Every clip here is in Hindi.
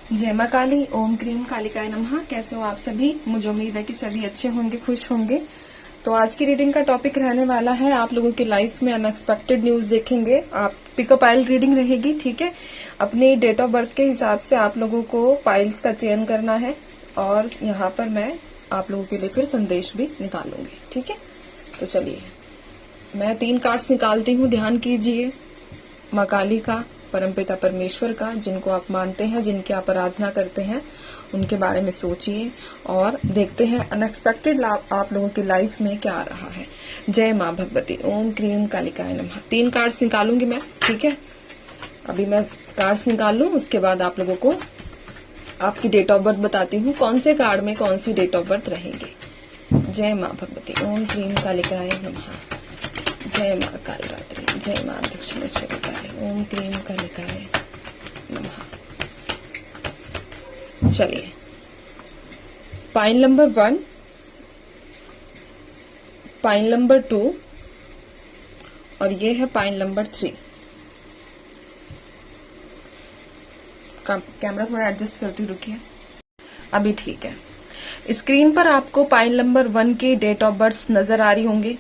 जय मां काली। ओम क्रीम कालिकाय नमः। कैसे हो आप सभी? मुझे उम्मीद है कि सभी अच्छे होंगे, खुश होंगे। तो आज की रीडिंग का टॉपिक रहने वाला है आप लोगों की लाइफ में अनएक्सपेक्टेड न्यूज देखेंगे। आप पिकअप पाइल रीडिंग रहेगी, ठीक है। अपनी डेट ऑफ बर्थ के हिसाब से आप लोगों को पाइल्स का चयन करना है और यहाँ पर मैं आप लोगों के लिए फिर संदेश भी निकालूंगी, ठीक है। तो चलिए, मैं 3 कार्ड्स निकालती हूँ। ध्यान कीजिए। माँ काली का, परमपिता परमेश्वर का, जिनको आप मानते हैं, जिनकी आप आराधना करते हैं, उनके बारे में सोचिए और देखते हैं अनएक्सपेक्टेड लाभ आप लोगों की लाइफ में क्या आ रहा है। जय माँ भगवती। ओम क्रीम कालिकाय नमः। 3 कार्ड्स निकालूंगी मैं, ठीक है। अभी मैं कार्ड्स निकाल लूं, उसके बाद आप लोगों को आपकी डेट ऑफ बर्थ बताती हूँ, कौन से कार्ड में कौन सी डेट ऑफ बर्थ रहेंगे। जय माँ भगवती। ओम क्रीम कालिकाय नमः। जय माँ कालरात्रि। जय माँ दक्षिणेश्वरी काली। ओम क्रीम कालिकाय नमः। चलिए, पाइल नंबर 1, पाइल नंबर 2 और ये है पाइल नंबर 3। कैमरा थोड़ा एडजस्ट करती, रुकिए। अभी ठीक है। स्क्रीन पर आपको पाइल नंबर 1 की डेट ऑफ बर्थ नजर आ रही होंगी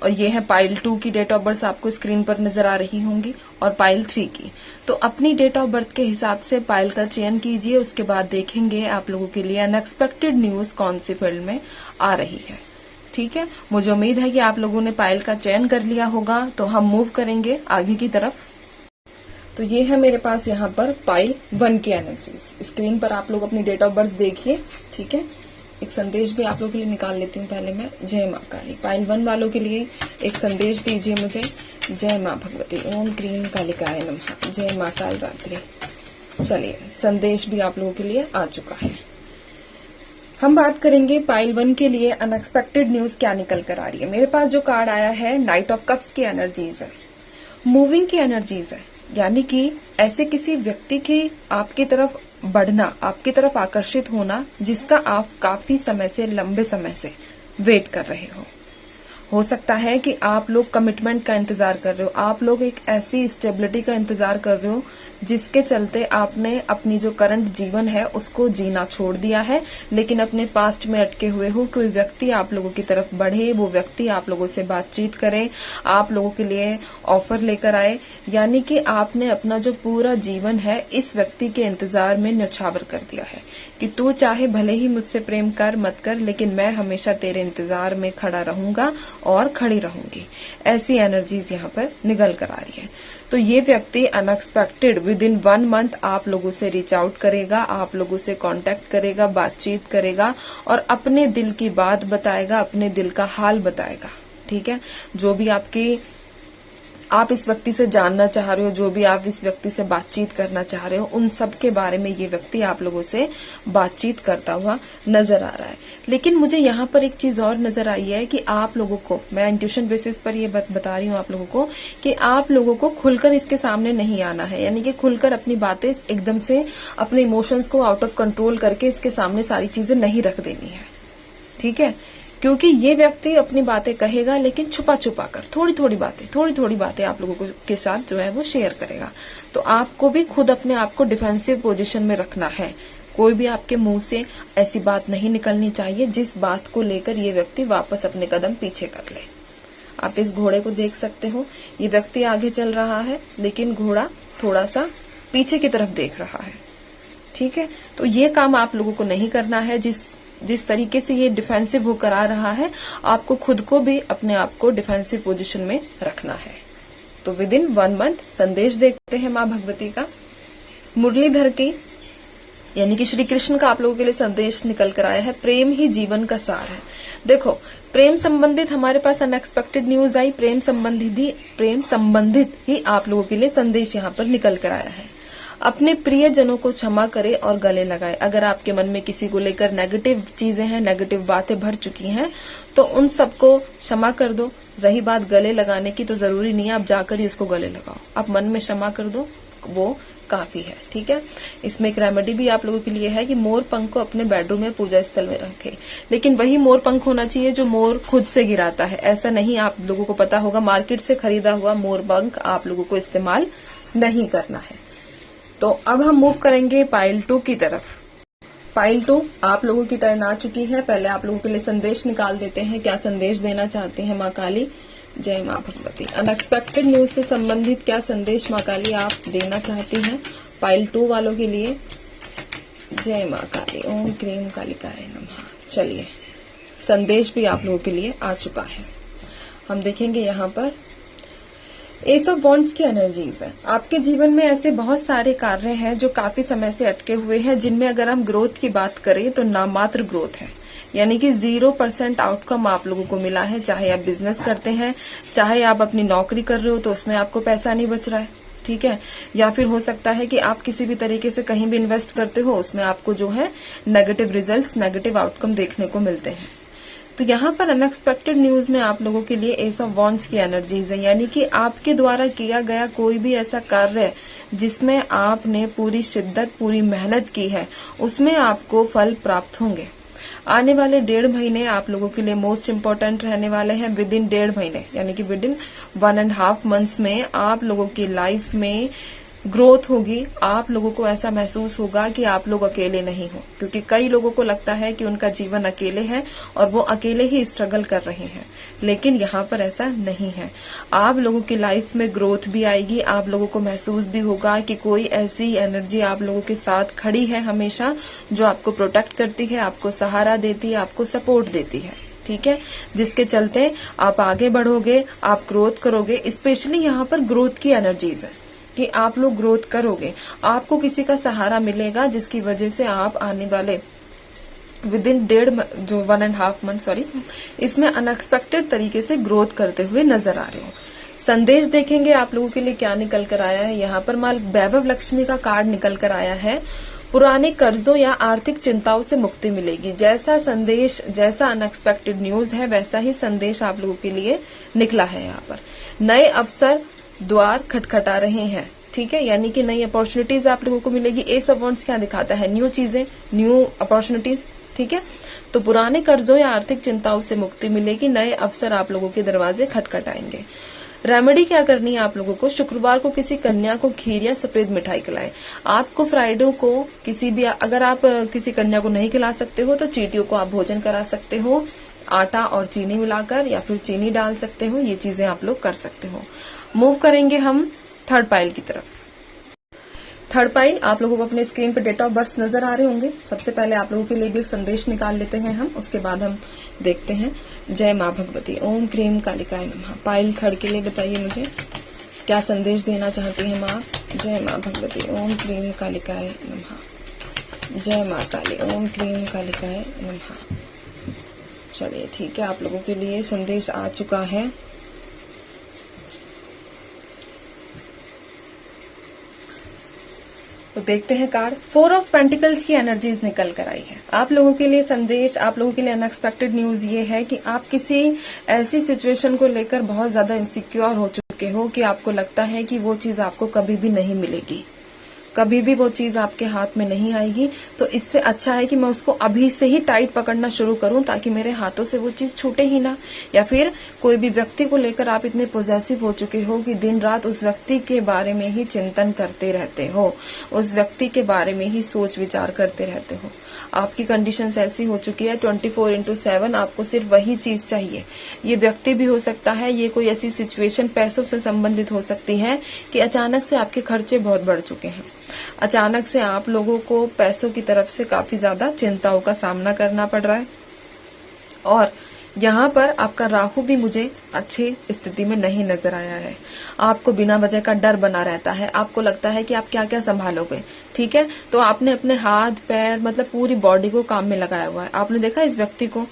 और ये है पाइल 2 की डेट ऑफ बर्थ आपको स्क्रीन पर नजर आ रही होंगी और पाइल 3 की। तो अपनी डेट ऑफ बर्थ के हिसाब से पाइल का चयन कीजिए। उसके बाद देखेंगे आप लोगों के लिए अनएक्सपेक्टेड न्यूज कौन सी फील्ड में आ रही है, ठीक है। मुझे उम्मीद है कि आप लोगों ने पाइल का चयन कर लिया होगा। तो हम मूव करेंगे आगे की तरफ। तो ये है मेरे पास यहाँ पर पाइल 1 की एनर्जीज। स्क्रीन पर आप लोग अपनी डेट ऑफ बर्थ देखिए, ठीक है। एक संदेश भी आप लोगों के लिए निकाल लेती हूँ पहले मैं। जय माँ काली। पाइल 1 वालों के लिए एक संदेश दीजिए मुझे। जय माँ भगवती। ओम क्रीम कालिकाय नमः। जय माँ कालरात्रि। चलिए, संदेश भी आप लोगों के लिए आ चुका है। हम बात करेंगे पाइल 1 के लिए अनएक्सपेक्टेड न्यूज क्या निकल कर आ रही है। मेरे पास जो कार्ड आया है, नाइट ऑफ कप्स की एनर्जीज है, मूविंग की एनर्जीज है, यानी कि ऐसे किसी व्यक्ति की आपकी तरफ बढ़ना, आपकी तरफ आकर्षित होना, जिसका आप काफी समय से, लंबे समय से वेट कर रहे हो सकता है कि आप लोग कमिटमेंट का इंतजार कर रहे हो, आप लोग एक ऐसी स्टेबिलिटी का इंतजार कर रहे हो जिसके चलते आपने अपनी जो करंट जीवन है उसको जीना छोड़ दिया है, लेकिन अपने पास्ट में अटके हुए हो। कोई व्यक्ति आप लोगों की तरफ बढ़े, वो व्यक्ति आप लोगों से बातचीत करे, आप लोगों के लिए ऑफर लेकर आए, यानी कि आपने अपना जो पूरा जीवन है इस व्यक्ति के इंतजार में न्यौछावर कर दिया है कि तू चाहे भले ही मुझसे प्रेम कर मत कर, लेकिन मैं हमेशा तेरे इंतजार में खड़ा रहूंगा और खड़ी रहूंगी। ऐसी एनर्जीज यहाँ पर निकल कर आ रही है। तो ये व्यक्ति अनएक्सपेक्टेड विद इन 1 मंथ आप लोगों से रीच आउट करेगा, आप लोगों से कांटेक्ट करेगा, बातचीत करेगा और अपने दिल की बात बताएगा, अपने दिल का हाल बताएगा, ठीक है। जो भी आप इस व्यक्ति से जानना चाह रहे हो, जो भी आप इस व्यक्ति से बातचीत करना चाह रहे हो, उन सब के बारे में ये व्यक्ति आप लोगों से बातचीत करता हुआ नजर आ रहा है। लेकिन मुझे यहाँ पर एक चीज और नजर आई है कि आप लोगों को, मैं इंट्यूशन बेसिस पर ये बता रही हूँ आप लोगों को, कि आप लोगों को खुलकर इसके सामने नहीं आना है, यानी कि खुलकर अपनी बातें एकदम से, अपने इमोशंस को आउट ऑफ कंट्रोल करके इसके सामने सारी चीजें नहीं रख देनी है, ठीक है। क्योंकि ये व्यक्ति अपनी बातें कहेगा लेकिन छुपा छुपा कर, थोड़ी थोड़ी बातें आप लोगों के साथ जो है वो शेयर करेगा। तो आपको भी खुद अपने आप को डिफेंसिव पोजीशन में रखना है। कोई भी आपके मुंह से ऐसी बात नहीं निकलनी चाहिए जिस बात को लेकर ये व्यक्ति वापस अपने कदम पीछे कर ले। आप इस घोड़े को देख सकते हो, ये व्यक्ति आगे चल रहा है लेकिन घोड़ा थोड़ा सा पीछे की तरफ देख रहा है, ठीक है। तो ये काम आप लोगों को नहीं करना है। जिस तरीके से ये डिफेंसिव होकर आ रहा है, आपको खुद को भी अपने आप को डिफेंसिव पोजीशन में रखना है। तो विद इन 1 मंथ संदेश देखते हैं माँ भगवती का। मुरलीधर की, यानी कि श्री कृष्ण का आप लोगों के लिए संदेश निकल कर आया है, प्रेम ही जीवन का सार है। देखो, प्रेम संबंधित हमारे पास अनएक्सपेक्टेड न्यूज आई, प्रेम संबंधित ही आप लोगों के लिए संदेश यहाँ पर निकल कर आया है। अपने प्रियजनों को क्षमा करे और गले लगाए। अगर आपके मन में किसी को लेकर नेगेटिव चीजें हैं, नेगेटिव बातें भर चुकी हैं, तो उन सबको क्षमा कर दो। रही बात गले लगाने की, तो जरूरी नहीं है आप जाकर ही उसको गले लगाओ, आप मन में क्षमा कर दो, वो काफी है, ठीक है। इसमें एक रेमेडी भी आप लोगों के लिए है कि मोर पंख को अपने बेडरूम में पूजा स्थल में रखें, लेकिन वही मोर पंख होना चाहिए जो मोर खुद से गिराता है। ऐसा नहीं, आप लोगों को पता होगा मार्केट से खरीदा हुआ मोर पंख आप लोगों को इस्तेमाल नहीं करना है। तो अब हम मूव करेंगे पाइल 2 की तरफ। पाइल 2 आप लोगों की टर्न आ चुकी है। पहले आप लोगों के लिए संदेश निकाल देते हैं, क्या संदेश देना चाहती हैं माँ काली। जय माँ भगवती। अनएक्सपेक्टेड न्यूज से संबंधित क्या संदेश माँ काली आप देना चाहती हैं पाइल 2 वालों के लिए। जय माँ काली। ओम क्रीम कालिकाय नमः। चलिए, संदेश भी आप लोगों के लिए आ चुका है। हम देखेंगे यहाँ पर एस ऑफ वॉन्ड्स की एनर्जीज है। आपके जीवन में ऐसे बहुत सारे कार्य हैं जो काफी समय से अटके हुए हैं, जिनमें अगर हम ग्रोथ की बात करें तो नामात्र ग्रोथ है, यानी कि 0% आउटकम आप लोगों को मिला है। चाहे आप बिजनेस करते हैं, चाहे आप अपनी नौकरी कर रहे हो तो उसमें आपको पैसा नहीं बच रहा है, ठीक है। या फिर हो सकता है कि आप किसी भी तरीके से कहीं भी इन्वेस्ट करते हो, उसमें आपको जो है नेगेटिव रिजल्ट्स, नेगेटिव आउटकम देखने को मिलते हैं। तो यहाँ पर अनएक्सपेक्टेड न्यूज में आप लोगों के लिए एस ऑफ वॉन्ड्स की एनर्जीज है, यानी कि आपके द्वारा किया गया कोई भी ऐसा कार्य जिसमें आपने पूरी शिद्दत, पूरी मेहनत की है, उसमें आपको फल प्राप्त होंगे। आने वाले 1.5 महीने आप लोगों के लिए मोस्ट इम्पोर्टेंट रहने वाले हैं। विद इन 1.5 महीने यानी कि विद इन 1.5 मंथ्स में आप लोगों की लाइफ में ग्रोथ होगी। आप लोगों को ऐसा महसूस होगा कि आप लोग अकेले नहीं हो, क्योंकि कई लोगों को लगता है कि उनका जीवन अकेले है और वो अकेले ही स्ट्रगल कर रहे हैं, लेकिन यहाँ पर ऐसा नहीं है। आप लोगों की लाइफ में ग्रोथ भी आएगी। आप लोगों को महसूस भी होगा कि कोई ऐसी एनर्जी आप लोगों के साथ खड़ी है हमेशा, जो आपको प्रोटेक्ट करती है, आपको सहारा देती है, आपको सपोर्ट देती है, ठीक है, जिसके चलते आप आगे बढ़ोगे, आप ग्रोथ करोगे। स्पेशली यहाँ पर ग्रोथ की एनर्जीज है कि आप लोग ग्रोथ करोगे, आपको किसी का सहारा मिलेगा, जिसकी वजह से आप आने वाले विद इन 1.5 मंथ इसमें अनएक्सपेक्टेड तरीके से ग्रोथ करते हुए नजर आ रहे हो। संदेश देखेंगे आप लोगों के लिए क्या निकल कर आया है। यहाँ पर माल वैभव लक्ष्मी का कार्ड निकल कर आया है। पुराने कर्जों या आर्थिक चिंताओं से मुक्ति मिलेगी। जैसा संदेश, जैसा अनएक्सपेक्टेड न्यूज है, वैसा ही संदेश आप लोगों के लिए निकला है। यहाँ पर नए अवसर द्वार खटखटा रहे हैं, ठीक है, यानी कि नई अपॉर्चुनिटीज आप लोगों को मिलेगी। एस ऑफ वॉन्ड्स क्या दिखाता है? न्यू चीजें, न्यू अपॉर्चुनिटीज, ठीक है। तो पुराने कर्जों या आर्थिक चिंताओं से मुक्ति मिलेगी, नए अवसर आप लोगों के दरवाजे खटखटाएंगे। रेमेडी क्या करनी है आप लोगों को? शुक्रवार को किसी कन्या को खीर या सफेद मिठाई खिलाएं। आपको फ्राइडे को किसी भी, अगर आप किसी कन्या को नहीं खिला सकते हो तो चींटियों को आप भोजन करा सकते हो, आटा और चीनी मिलाकर, या फिर चीनी डाल सकते हो। ये चीजें आप लोग कर सकते हो। मूव करेंगे हम थर्ड पाइल की तरफ। थर्ड पाइल आप लोगों को अपने स्क्रीन पर डेट ऑफ बर्थ नजर आ रहे होंगे। सबसे पहले आप लोगों के लिए भी एक संदेश निकाल लेते हैं हम, उसके बाद हम देखते हैं। जय माँ भगवती। ओम क्रीम कालिकाय नमः। पाइल थर्ड के लिए बताइए मुझे क्या संदेश देना चाहती हैं माँ। जय माँ भगवती। ओम क्रीम कालिकाय नमः। जय माँ काली। ओम क्रीम कालिकाय नमः। चलिए ठीक है, आप लोगों के लिए संदेश आ चुका है। तो देखते हैं कार्ड। 4 ऑफ पेंटिकल्स की एनर्जीज निकल कर आई है। आप लोगों के लिए संदेश, आप लोगों के लिए अनएक्सपेक्टेड न्यूज ये है कि आप किसी ऐसी सिचुएशन को लेकर बहुत ज्यादा इनसिक्योर हो चुके हो कि आपको लगता है कि वो चीज आपको कभी भी नहीं मिलेगी, कभी भी वो चीज आपके हाथ में नहीं आएगी। तो इससे अच्छा है कि मैं उसको अभी से ही टाइट पकड़ना शुरू करूं, ताकि मेरे हाथों से वो चीज छूटे ही ना। या फिर कोई भी व्यक्ति को लेकर आप इतने पॉजेसिव हो चुके हो कि दिन रात उस व्यक्ति के बारे में ही चिंतन करते रहते हो, उस व्यक्ति के बारे में ही सोच विचार करते रहते हो। आपकी कंडीशंस ऐसी हो चुकी है 24/7 आपको सिर्फ वही चीज चाहिए। ये व्यक्ति भी हो सकता है, ये कोई ऐसी सिचुएशन पैसों से संबंधित हो सकती है कि अचानक से आपके खर्चे बहुत बढ़ चुके हैं, अचानक से आप लोगों को पैसों की तरफ से काफी ज्यादा चिंताओं का सामना करना पड़ रहा है। और यहाँ पर आपका राहु भी मुझे अच्छी स्थिति में नहीं नजर आया है। आपको बिना वजह का डर बना रहता है, आपको लगता है कि आप क्या क्या संभालोगे, ठीक है। तो आपने अपने हाथ पैर मतलब पूरी बॉडी को काम में लगाया हुआ है। आपने देखा इस व्यक्ति को,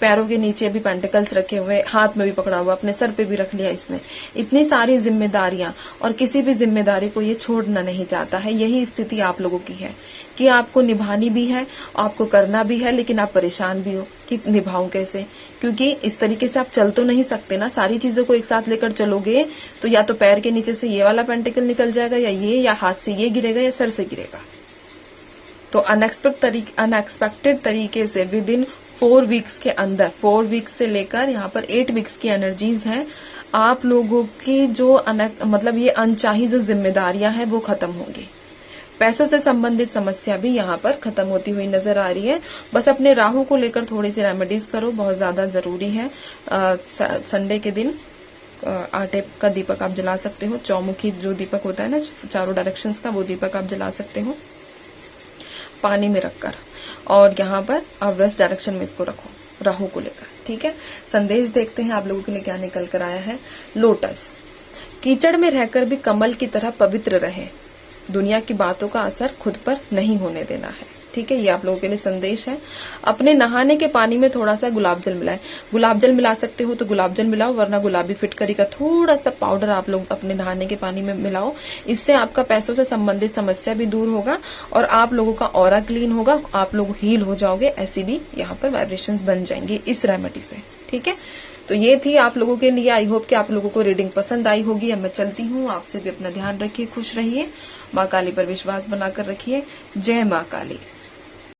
पैरों के नीचे भी पेंटिकल्स रखे हुए, हाथ में भी पकड़ा हुआ, अपने सर पे भी रख लिया इसने। इतनी सारी जिम्मेदारियां, और किसी भी जिम्मेदारी को ये छोड़ना नहीं चाहता है। यही स्थिति आप लोगों की है कि आपको निभानी भी है, आपको करना भी है, लेकिन आप परेशान भी हो कि निभाऊं कैसे, क्योंकि इस तरीके से आप चल तो नहीं सकते ना। सारी चीजों को एक साथ लेकर चलोगे तो या तो पैर के नीचे से ये वाला पेंटिकल निकल जाएगा, या हाथ से ये गिरेगा, या सर से गिरेगा। तो अनएक्सपेक्टेड तरीके से विद इन 4 वीक्स के अंदर, 4 वीक्स से लेकर यहाँ पर 8 वीक्स की एनर्जीज हैं। आप लोगों की जो मतलब ये अनचाही जो जिम्मेदारियां हैं वो खत्म होंगी। पैसों से संबंधित समस्या भी यहाँ पर खत्म होती हुई नजर आ रही है। बस अपने राहु को लेकर थोड़ी सी रेमेडीज करो, बहुत ज्यादा जरूरी है। संडे के दिन आटे का दीपक आप जला सकते हो, चौमुखी जो दीपक होता है ना चारों डायरेक्शंस का, वो दीपक आप जला सकते हो पानी में रखकर, और यहाँ पर आप वेस्ट डायरेक्शन में इसको रखो राहु को लेकर, ठीक है। संदेश देखते हैं आप लोगों के लिए क्या निकल कर आया है। लोटस, कीचड़ में रहकर भी कमल की तरह पवित्र रहे, दुनिया की बातों का असर खुद पर नहीं होने देना है, ठीक है। ये आप लोगों के लिए संदेश है। अपने नहाने के पानी में थोड़ा सा गुलाब जल मिलाएं, गुलाब जल मिला सकते हो तो गुलाब जल मिलाओ, वरना गुलाबी फिटकरी का थोड़ा सा पाउडर आप लोग अपने नहाने के पानी में मिलाओ। इससे आपका पैसों से संबंधित समस्या भी दूर होगा और आप लोगों का ऑरा क्लीन होगा, आप लोग हील हो जाओगे, ऐसी भी यहाँ पर वाइब्रेशंस बन जाएंगी इस रेमेडी से, ठीक है। तो ये थी आप लोगों के लिए। आई होप कि आप लोगों को रीडिंग पसंद आई होगी। अब मैं चलती हूँ, आपसे भी अपना ध्यान रखिए, खुश रहिए, माँ काली पर विश्वास बनाकर रखिए। जय माँ काली।